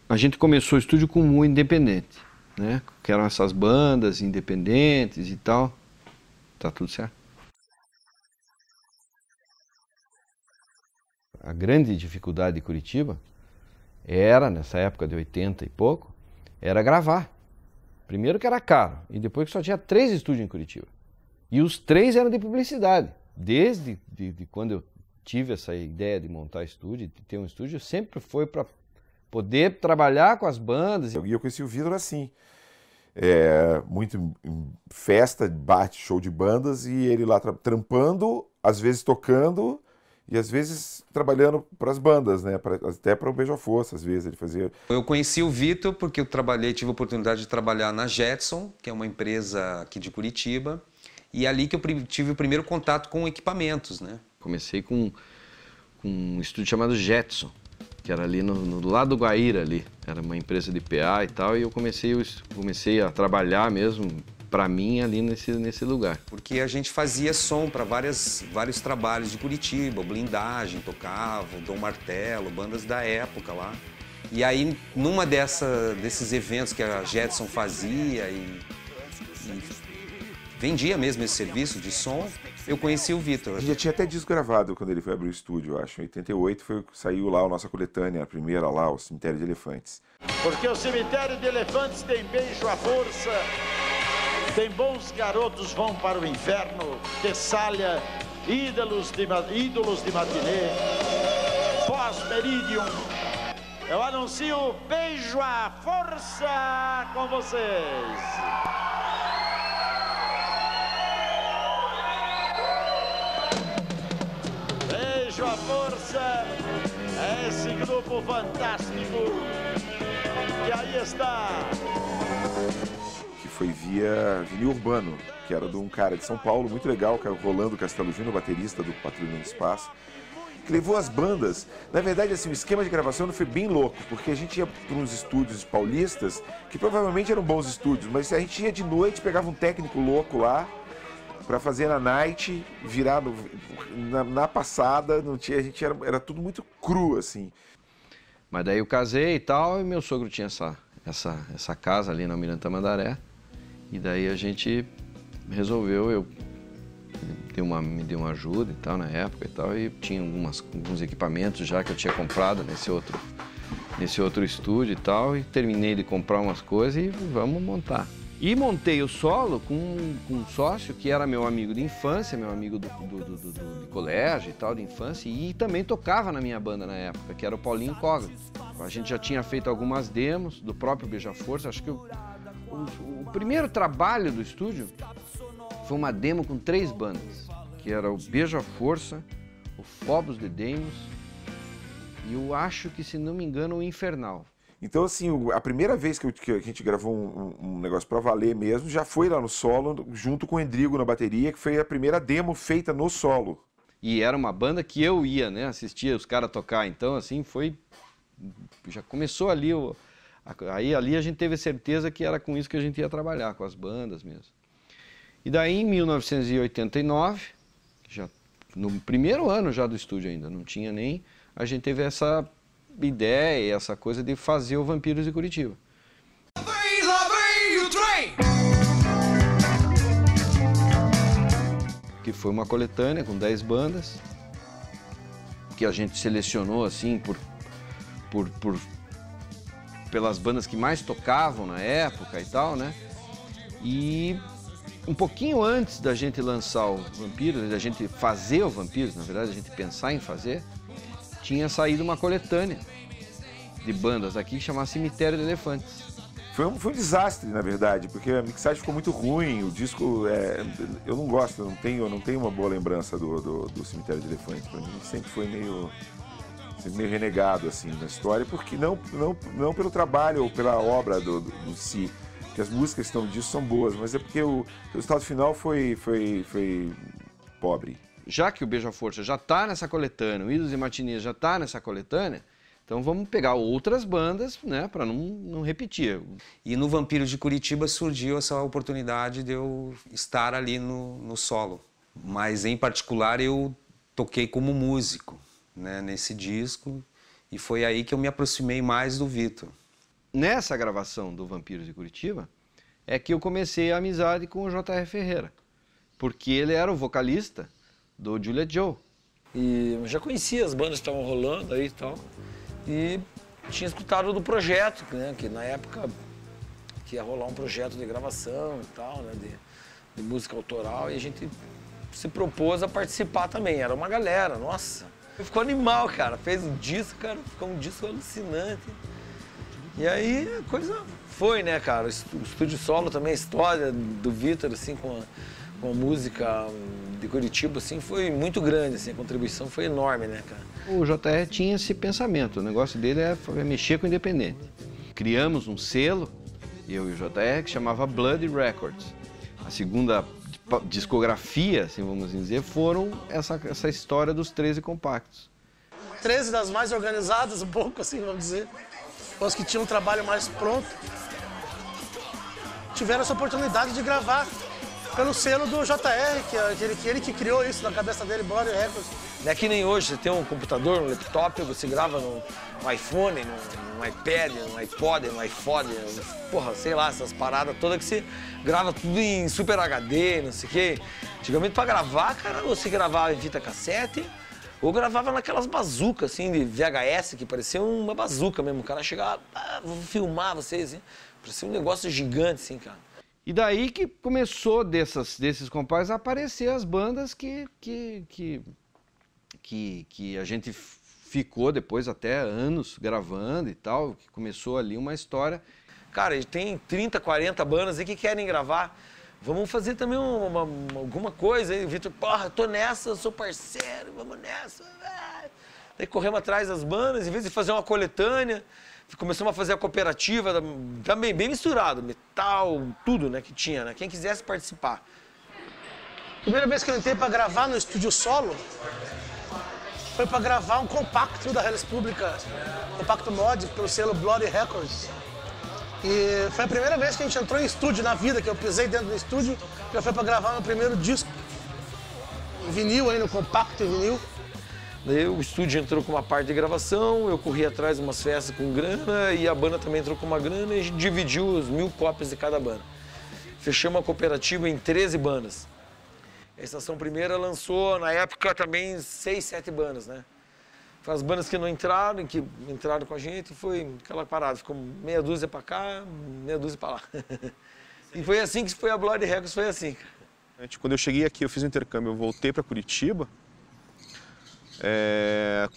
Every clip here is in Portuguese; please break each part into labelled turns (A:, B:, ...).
A: a gente começou o estúdio como independente, né? Que eram essas bandas independentes e tal. Tá tudo certo. A grande dificuldade de Curitiba era, nessa época de 80 e pouco, era gravar. Primeiro que era caro, e depois que só tinha 3 estúdios em Curitiba. E os 3 eram de publicidade. Desde quando eu tive essa ideia de montar estúdio, de ter um estúdio, sempre foi para poder trabalhar com as bandas.
B: E eu conheci o Vitor assim, muito em festa, bate, show de bandas, e ele lá trampando, às vezes tocando, e às vezes trabalhando para as bandas, né? Até para o Beija-Força, às vezes ele fazia.
C: Eu conheci o Vitor porque eu tive a oportunidade de trabalhar na Jetson, que é uma empresa aqui de Curitiba, e é ali que eu tive o primeiro contato com equipamentos, né?
A: Comecei com um estúdio chamado Jetson, que era ali no lado do Guaíra ali. Era uma empresa de PA e tal, e eu comecei a trabalhar mesmo para mim ali nesse lugar.
C: Porque a gente fazia som para vários trabalhos de Curitiba, o Blindagem tocava, o Dom Martelo, bandas da época lá. E aí, numa desses eventos que a Jetson fazia e vendia mesmo esse serviço de som, eu conheci o Vitor.
B: A gente já tinha até disco gravado quando ele foi abrir o estúdio, eu acho. Em 88 saiu lá a nossa coletânea, a primeira lá, o Cemitério de Elefantes.
D: Porque o Cemitério de Elefantes tem beijo à força, tem bons garotos vão para o inferno, Tessália, ídolos de matinê, pós-meridium. Eu anuncio beijo à força com vocês. Beijo à força, é esse grupo fantástico que aí está.
B: Que foi via vinil urbano, que era de um cara de São Paulo, muito legal, que era o Rolando Castelo Júnior, baterista do Patrulha no Espaço, que levou as bandas. Na verdade, assim, o esquema de gravação foi bem louco, porque a gente ia para uns estúdios paulistas, que provavelmente eram bons estúdios, mas a gente ia de noite, pegava um técnico louco lá, para fazer na night, virar na passada, não tinha, a gente era tudo muito cru, assim.
A: Mas daí eu casei e tal, e meu sogro tinha essa casa ali na Almirante Tamandaré, e daí a gente resolveu, me deu uma ajuda e tal na época e tal, e tinha alguns equipamentos já que eu tinha comprado nesse outro estúdio e tal, e terminei de comprar umas coisas e vamos montar. E montei o solo com um sócio que era meu amigo de infância, meu amigo de colégio e tal, de infância, e também tocava na minha banda na época, que era o Paulinho Cogla. A gente já tinha feito algumas demos do próprio Beija-Força. Acho que o primeiro trabalho do estúdio foi uma demo com 3 bandas, que era o Beija-Força, o Phobos de Deimos e eu acho que, se não me engano, o Infernal.
B: Então, assim, a primeira vez que a gente gravou um negócio pra valer mesmo, já foi lá no solo, junto com o Endrigo na bateria, que foi a primeira demo feita no solo.
A: E era uma banda que eu ia, né, assistia os caras tocar, então, assim, já começou ali, aí ali a gente teve certeza que era com isso que a gente ia trabalhar, com as bandas mesmo. E daí, em 1989, já no primeiro ano já do estúdio ainda, não tinha nem, a gente teve essa ideia, essa coisa de fazer o Vampiros de Curitiba. Que foi uma coletânea com 10 bandas, que a gente selecionou assim pelas bandas que mais tocavam na época e tal, né? E um pouquinho antes da gente lançar o Vampiros, da gente fazer o Vampiros, na verdade, a gente pensar em fazer, tinha saído uma coletânea de bandas aqui que chamava Cemitério de Elefantes.
B: Foi um desastre, na verdade, porque a mixagem ficou muito ruim, o disco, eu não gosto, eu não tenho uma boa lembrança do Cemitério de Elefantes. Para mim sempre foi meio renegado assim na história, porque não pelo trabalho ou pela obra do si, que as músicas que estão disso são boas, mas é porque o resultado final foi pobre.
A: Já que o Beija-Força já está nessa coletânea, o Ídolos e Matinês já está nessa coletânea, então vamos pegar outras bandas, né, para não repetir.
C: E no Vampiros de Curitiba surgiu essa oportunidade de eu estar ali no solo. Mas, em particular, eu toquei como músico, né, nesse disco. E foi aí que eu me aproximei mais do Vitor.
A: Nessa gravação do Vampiros de Curitiba, é que eu comecei a amizade com o J.R. Ferreira, porque ele era o vocalista do Juliet Joe.
E: E eu já conhecia as bandas que estavam rolando aí e tal, e tinha escutado do projeto, né, que na época que ia rolar um projeto de gravação e tal, né, de música autoral, e a gente se propôs a participar também. Era uma galera, nossa. Ficou animal, cara. Fez um disco, cara, ficou um disco alucinante. E aí a coisa foi, né, cara? O estúdio solo também, a história do Vitor, assim, com a música de Curitiba, assim, foi muito grande, assim, a contribuição foi enorme, né, cara?
A: O JR tinha esse pensamento, o negócio dele é mexer com o independente. Criamos um selo, eu e o JR, que chamava Blood Records. A segunda discografia, assim vamos dizer, foram essa história dos 13 compactos.
F: 13 das mais organizadas, um pouco assim, vamos dizer. Os que tinham um trabalho mais pronto, tiveram essa oportunidade de gravar pelo selo do JR, que ele que criou isso na cabeça dele, Blood Records.
E: Não é que nem hoje, você tem um computador, um laptop, você grava no iPhone, no iPad, no iPod, no iPhone, porra, sei lá, essas paradas todas que você grava tudo em Super HD, não sei o quê. Antigamente pra gravar, cara, você gravava em fita cassete ou gravava naquelas bazucas, assim, de VHS, que parecia uma bazuca mesmo. O cara chegava, vou filmar vocês, assim. Parecia um negócio gigante, assim, cara.
A: E daí que começou desses compactos a aparecer as bandas que a gente ficou depois até anos gravando e tal, que começou ali uma história.
E: Cara, tem 30, 40 bandas aí que querem gravar. Vamos fazer também alguma coisa aí, Vitor. Porra, tô nessa, eu sou parceiro, vamos nessa. Daí corremos atrás das bandas, em vez de fazer uma coletânea, começamos a fazer a cooperativa, também bem misturado, metal, tudo, né, que tinha, né? Quem quisesse participar.
F: Primeira vez que eu entrei para gravar no estúdio solo foi para gravar um compacto da República, compacto mod pelo selo Blood Records. E foi a primeira vez que a gente entrou em estúdio na vida, que eu pisei dentro do estúdio, já foi para gravar meu primeiro disco, em vinil, aí no compacto em vinil.
E: Daí o estúdio entrou com uma parte de gravação, eu corri atrás de umas festas com grana e a banda também entrou com uma grana e a gente dividiu as 1000 cópias de cada banda. Fechamos a cooperativa em 13 bandas. A Estação Primeira lançou, na época, também 6, 7 bandas, né? As bandas que não entraram, que entraram com a gente, foi aquela parada. Ficou meia dúzia pra cá, meia dúzia pra lá. E foi assim que foi a Blood Records, foi assim.
G: Quando eu cheguei aqui, eu fiz o intercâmbio, eu voltei pra Curitiba.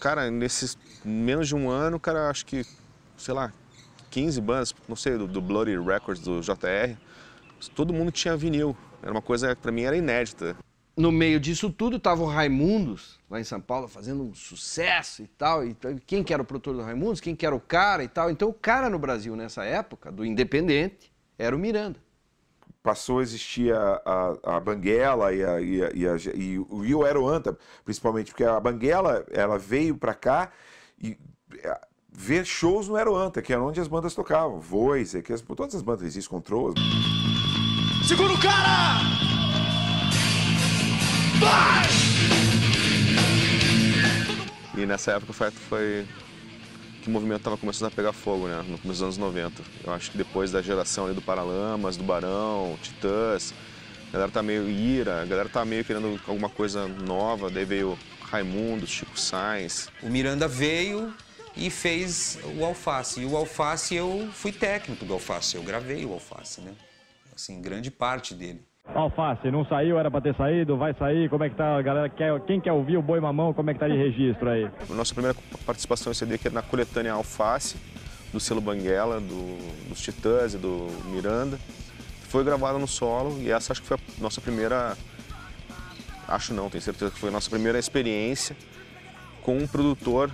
G: Cara, nesses menos de um ano, cara, acho que, sei lá, 15 bandas, não sei, do Bloody Records, do JR, todo mundo tinha vinil. Era uma coisa que pra mim era inédita.
A: No meio disso tudo estava o Raimundos, lá em São Paulo, fazendo um sucesso e tal. E quem que era o produtor do Raimundos, quem que era o cara e tal. Então o cara no Brasil nessa época, do independente, era o Miranda.
B: Passou a existir a Banguela e o Aeroanta, principalmente, porque a Banguela ela veio para cá e ver shows no Aeroanta, que era onde as bandas tocavam. Voice, todas as bandas, Resist Control.
H: Segura o cara! Vai!
G: E nessa época foi que o movimento estava começando a pegar fogo, né? No começo dos anos 90. Eu acho que depois da geração ali do Paralamas, do Barão, Titãs, a galera tá meio ira, a galera tá meio querendo alguma coisa nova, daí veio Raimundo, Chico Sainz.
C: O Miranda veio e fez o Alface. E o Alface, eu fui técnico do Alface, eu gravei o Alface, né? Assim, grande parte dele.
I: Alface, não saiu, era pra ter saído, vai sair, como é que tá a galera, quem quer ouvir o Boi Mamão, como é que tá de registro aí?
G: Nossa primeira participação em CD aqui era na coletânea Alface, do selo Banguela, dos Titãs e do Miranda. Foi gravada no solo e essa acho que foi a nossa primeira, tenho certeza que foi a nossa primeira experiência com um produtor,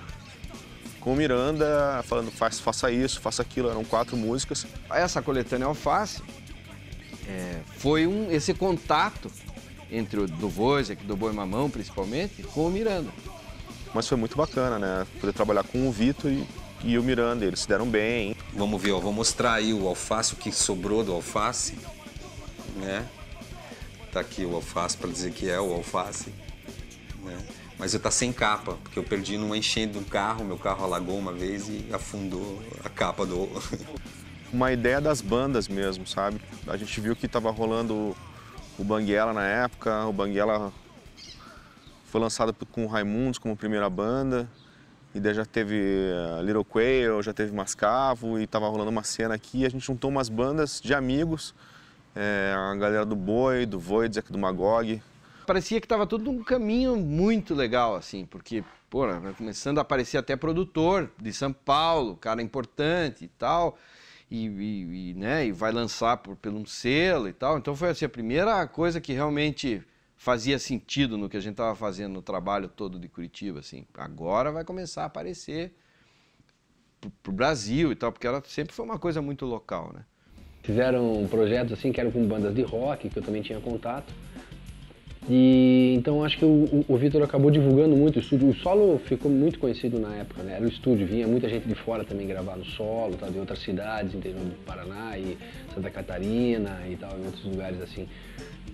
G: com o Miranda, falando faça isso, faça aquilo, eram 4 músicas.
A: Essa coletânea Alface foi esse contato entre o do Wojciech, do Boi Mamão principalmente, com o Miranda.
G: Mas foi muito bacana, né? Poder trabalhar com o Vitor e o Miranda, eles se deram bem.
C: Vamos ver, ó, vou mostrar aí o Alface, o que sobrou do Alface, né? Tá aqui o Alface para dizer que é o Alface, né? Mas eu tá sem capa, porque eu perdi numa enchente de um carro, meu carro alagou uma vez e afundou a capa do...
G: Uma ideia das bandas mesmo, sabe? A gente viu que estava rolando o Banguela na época, o Banguela foi lançado com o Raimundos como primeira banda, e daí já teve Little Quail, já teve Mascavo, e estava rolando uma cena aqui, a gente juntou umas bandas de amigos, a galera do Boi, do Wojciech, do Magog.
A: Parecia que estava tudo num caminho muito legal, assim, porque, pô, começando a aparecer até produtor de São Paulo, cara importante e tal, né, e vai lançar por um selo e tal. Então foi assim, a primeira coisa que realmente fazia sentido no que a gente estava fazendo no trabalho todo de Curitiba, assim. Agora vai começar a aparecer pro Brasil e tal, porque ela sempre foi uma coisa muito local, né?
J: Fizeram projetos assim que eram com bandas de rock, que eu também tinha contato. E então acho que o Vitor acabou divulgando muito o estúdio. O Solo ficou muito conhecido na época, né? Era o estúdio, vinha muita gente de fora também gravar no Solo, tá? De outras cidades, interior do Paraná e Santa Catarina e tal, em outros lugares assim.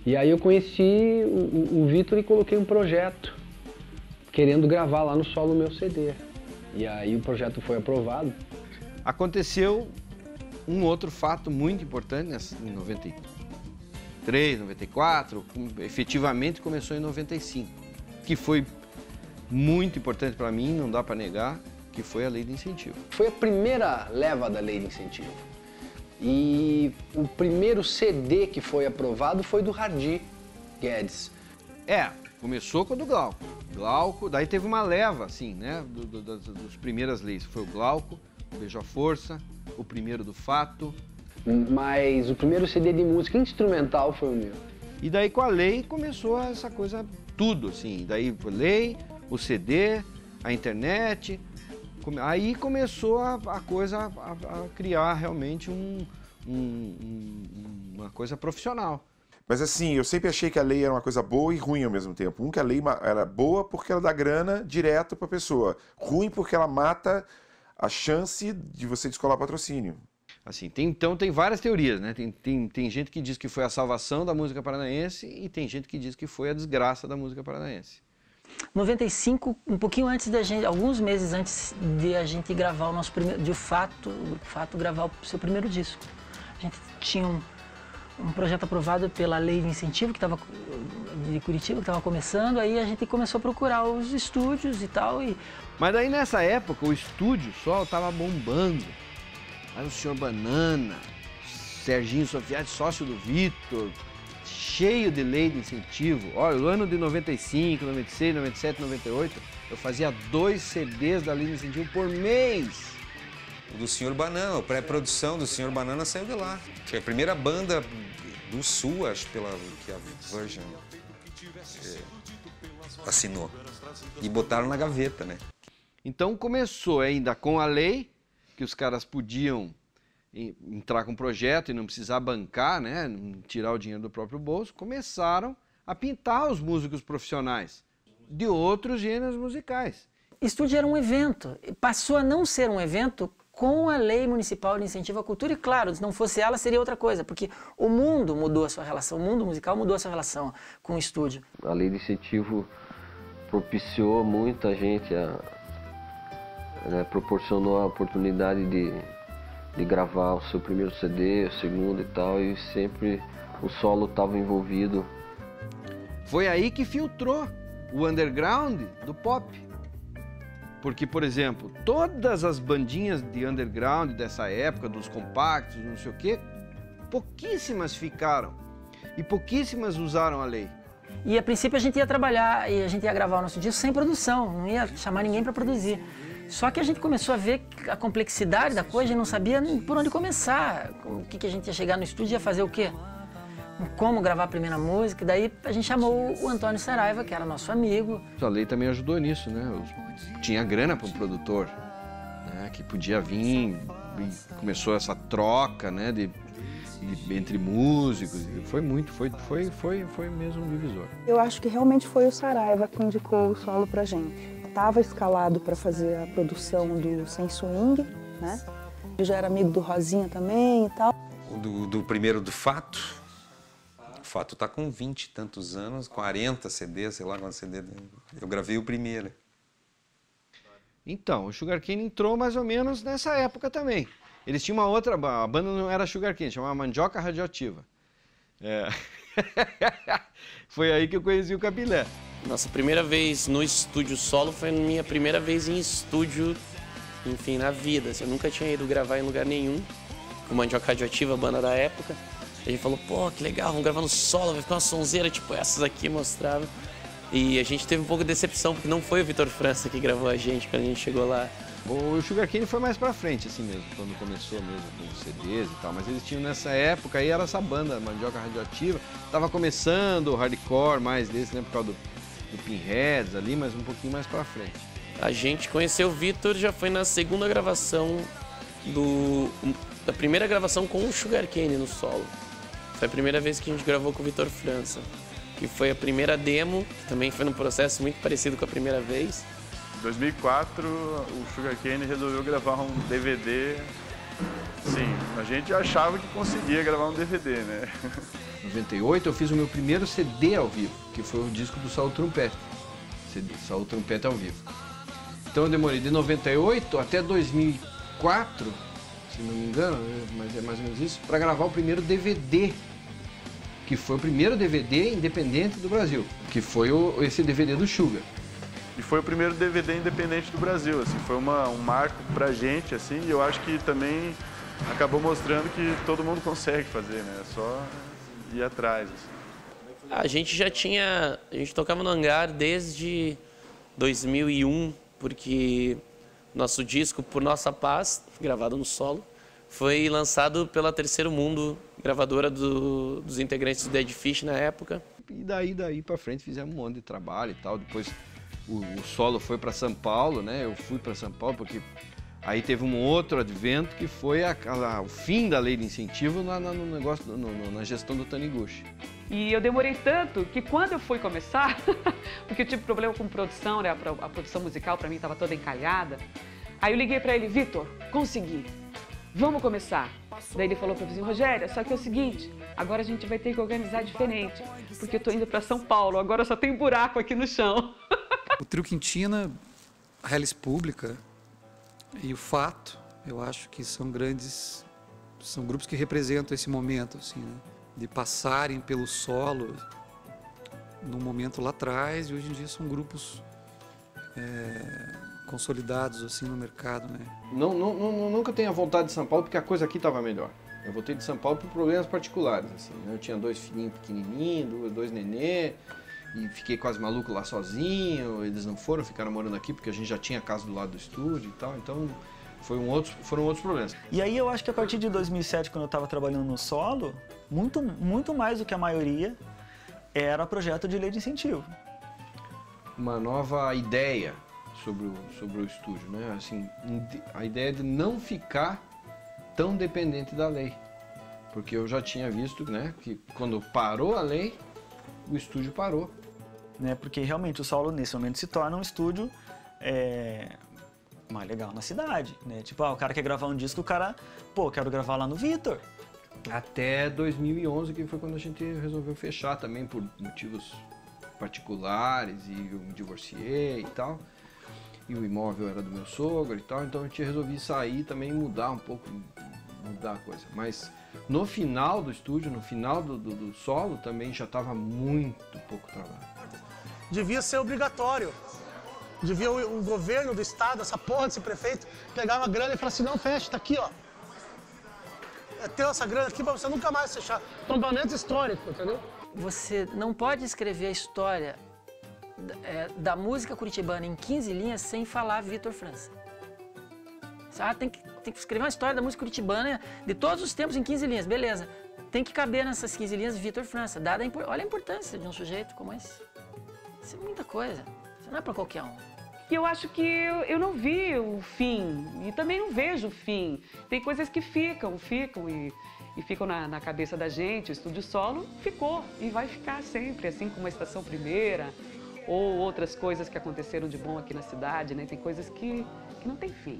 J: E aí eu conheci o Vitor e coloquei um projeto, querendo gravar lá no Solo o meu CD. E aí o projeto foi aprovado.
A: Aconteceu um outro fato muito importante, né? Em 93, 94, efetivamente começou em 95, que foi muito importante para mim, não dá para negar, que foi a Lei de Incentivo.
J: Foi a primeira leva da Lei de Incentivo. E o primeiro CD que foi aprovado foi do Hardy Guedes.
A: Começou com o do Glauco. Glauco, daí teve uma leva, assim, né, das primeiras leis. Foi o Glauco, o Beija-Força, o primeiro do Fato.
J: Mas o primeiro CD de música instrumental foi o meu.
A: E daí com a lei começou essa coisa, tudo, assim. Daí a lei, o CD, a internet. Aí começou a coisa a criar realmente uma coisa profissional.
B: Mas assim, eu sempre achei que a lei era uma coisa boa e ruim ao mesmo tempo. Que a lei era boa porque ela dá grana direto para a pessoa. Ruim porque ela mata a chance de você descolar patrocínio.
A: Assim, então tem várias teorias, né? Tem gente que diz que foi a salvação da música paranaense e tem gente que diz que foi a desgraça da música paranaense.
K: 95, um pouquinho antes da gente, alguns meses antes de a gente gravar o nosso primeiro, de Fato gravar o seu primeiro disco. A gente tinha um projeto aprovado pela Lei de Incentivo, de Curitiba, que estava começando, aí a gente começou a procurar os estúdios e tal.
A: Mas daí nessa época o estúdio só estava bombando. Aí o Sr. Banana, Serginho Sofiati, sócio do Vitor, cheio de lei de incentivo. Olha, o ano de 95, 96, 97, 98, eu fazia 2 CDs da lei de incentivo por mês.
C: O do Sr. Banana, a pré-produção do Sr. Banana saiu de lá. Foi a primeira banda do Sul, acho, que a Virgin assinou. E botaram na gaveta, né?
A: Então começou ainda com a lei, que os caras podiam entrar com um projeto e não precisar bancar, né, tirar o dinheiro do próprio bolso, começaram a pintar os músicos profissionais de outros gêneros musicais.
K: Estúdio era um evento, passou a não ser um evento com a Lei Municipal de Incentivo à Cultura e, claro, se não fosse ela, seria outra coisa, porque o mundo mudou a sua relação, o mundo musical mudou a sua relação com o estúdio.
L: A Lei de Incentivo propiciou muita gente proporcionou a oportunidade de gravar o seu primeiro CD, o segundo e tal, e sempre o Solo estava envolvido.
A: Foi aí que filtrou o underground do pop. Porque, por exemplo, todas as bandinhas de underground dessa época, dos compactos, não sei o quê, pouquíssimas ficaram e pouquíssimas usaram a lei.
K: E a princípio a gente ia trabalhar e a gente ia gravar o nosso disco sem produção, não ia chamar ninguém para produzir. Só que a gente começou a ver a complexidade da coisa e não sabia por onde começar. O que a gente ia chegar no estúdio e ia fazer o quê? Como gravar a primeira música. Daí a gente chamou o Antônio Saraiva, que era nosso amigo.
A: A lei também ajudou nisso, né? Tinha grana para um produtor, né? Que podia vir e começou essa troca, né? Entre músicos. Foi mesmo um divisor.
M: Eu acho que realmente foi o Saraiva que indicou o Solo pra gente. Estava escalado para fazer a produção do Sem Swing, né? Eu já era amigo do Rosinha também e tal.
C: Do primeiro do Fato Fato tá com 20 e tantos anos, 40 CDs, sei lá quantos CD. Eu gravei o primeiro.
A: Então, o Sugar Cane entrou mais ou menos nessa época também. Eles tinham uma outra, a banda não era Sugar Cane, chamava Mandioca Radioativa. Foi aí que eu conheci o Capilé.
N: Nossa primeira vez no estúdio solo foi a minha primeira vez em estúdio, enfim, na vida. Eu nunca tinha ido gravar em lugar nenhum, com Mandioca Radioativa, a banda da época. A gente falou, pô, que legal, vamos gravar no solo, vai ficar uma sonzeira tipo essas aqui, mostrava. E a gente teve um pouco de decepção, porque não foi o Vitor França que gravou a gente quando a gente chegou lá.
A: O Sugar Cane foi mais pra frente, assim mesmo, quando começou mesmo com os CDs e tal. Mas eles tinham nessa época, aí era essa banda, Mandioca Radioativa. Tava começando o hardcore mais desse, né, por causa do Pinheads ali, mas um pouquinho mais pra frente.
N: A gente conheceu o Vitor, já foi na segunda gravação da primeira gravação com o Sugar Cane no solo. Foi a primeira vez que a gente gravou com o Vitor França, que foi a primeira demo, que também foi num processo muito parecido com a primeira vez.
O: Em 2004, o Sugar Cane resolveu gravar um DVD. Sim, a gente achava que conseguia gravar um DVD, né?
A: Em 98 eu fiz o meu primeiro CD ao vivo, que foi o disco do Saul Trompete. Saul Trompete ao vivo. Então eu demorei de 98 até 2004, se não me engano, mas é mais ou menos isso, para gravar o primeiro DVD, que foi o primeiro DVD independente do Brasil, que foi esse DVD do Sugar.
O: E foi o primeiro DVD independente do Brasil, assim, foi um marco pra gente, assim, e eu acho que também acabou mostrando que todo mundo consegue fazer, né? É só ir atrás, assim.
N: A gente tocava no Hangar desde 2001, porque nosso disco Por Nossa Paz, gravado no solo, foi lançado pela Terceiro Mundo, gravadora dos integrantes do Dead Fish na época.
A: E daí pra frente fizemos um monte de trabalho e tal, depois o solo foi para São Paulo, né? Eu fui para São Paulo porque aí teve um outro advento que foi o fim da lei de incentivo no negócio, na gestão do Taniguchi.
P: E eu demorei tanto que quando eu fui começar, porque eu tive problema com produção, né? A produção musical para mim estava toda encalhada. Aí eu liguei para ele, Vitor, consegui, vamos começar. Daí ele falou para mim, Rogério, só que é o seguinte, agora a gente vai ter que organizar diferente, porque eu tô indo para São Paulo, agora só tem buraco aqui no chão.
Q: O Trio Quintina, a Hélice Pública e o Fato, eu acho que são grupos que representam esse momento, assim, né? De passarem pelo solo num momento lá atrás e hoje em dia são grupos consolidados assim no mercado, né?
A: Nunca tenho vontade de São Paulo porque a coisa aqui estava melhor. Eu voltei de São Paulo por problemas particulares, assim, né? Eu tinha 2 filhinhos pequenininhos, 2 nenê, e fiquei quase maluco lá sozinho. Eles não foram, ficaram morando aqui porque a gente já tinha casa do lado do estúdio e tal, então foram outros problemas.
R: E aí eu acho que a partir de 2007, quando eu estava trabalhando no solo, muito mais do que a maioria, era projeto de lei de incentivo.
A: Uma nova ideia sobre o estúdio, né? Assim, a ideia de não ficar tão dependente da lei. Porque eu já tinha visto, né, que quando parou a lei, o estúdio parou.
R: Né, porque realmente o solo nesse momento se torna um estúdio mais legal na cidade, né? Tipo, o cara quer gravar um disco, o cara, quero gravar lá no Vitor.
A: Até 2011, que foi quando a gente resolveu fechar também por motivos particulares e eu me divorciei e tal. E o imóvel era do meu sogro e tal, então a gente resolvi sair também, mudar a coisa. Mas no final do estúdio, no final do solo, também já estava muito pouco trabalho.
F: Devia ser obrigatório. Devia o governo do estado, essa porra desse prefeito, pegar uma grana e falar assim, não, fecha, tá aqui, ó. É teu essa grana aqui pra você nunca mais fechar. Tombamento histórico, entendeu?
K: Você não pode escrever a história da música curitibana em 15 linhas sem falar Vitor França. Tem que escrever uma história da música curitibana de todos os tempos em 15 linhas, beleza. Tem que caber nessas 15 linhas Vitor França, olha a importância de um sujeito como esse. Isso é muita coisa, isso não é para qualquer um.
P: E eu acho que eu não vi o fim, e também não vejo o fim. Tem coisas que ficam e ficam na cabeça da gente. O Estúdio Solo ficou e vai ficar sempre, assim como a Estação Primeira, ou outras coisas que aconteceram de bom aqui na cidade, né? Tem coisas que não tem fim.